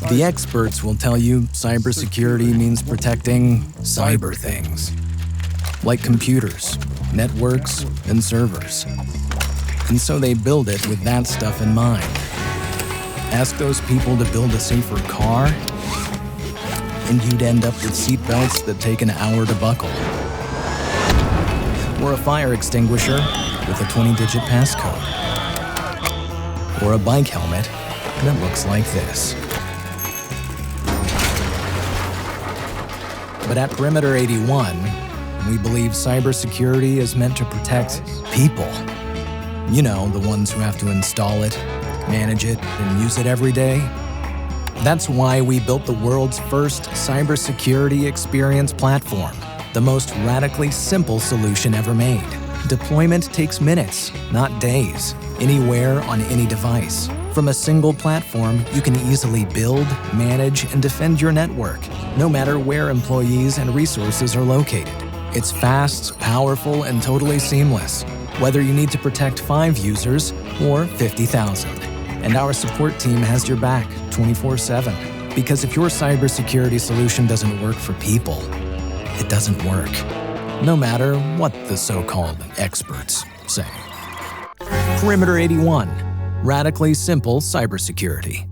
The experts will tell you cybersecurity means protecting cyber things, like computers, networks, and servers. And so they build it with that stuff in mind. Ask those people to build a safer car, and you'd end up with seatbelts that take an hour to buckle. Or a fire extinguisher with a 20-digit passcode. Or a bike helmet that looks like this. But at Perimeter 81, we believe cybersecurity is meant to protect people. You know, the ones who have to install it, manage it, and use it every day. That's why we built the world's first Cybersecurity Experience Platform, the most radically simple solution ever made. Deployment takes minutes, not days, anywhere on any device. From a single platform, you can easily build, manage, and defend your network, no matter where employees and resources are located. It's fast, powerful, and totally seamless, whether you need to protect 5 users or 50,000. And our support team has your back 24/7. Because if your cybersecurity solution doesn't work for people, it doesn't work, no matter what the so-called experts say. Perimeter 81, radically simple cybersecurity.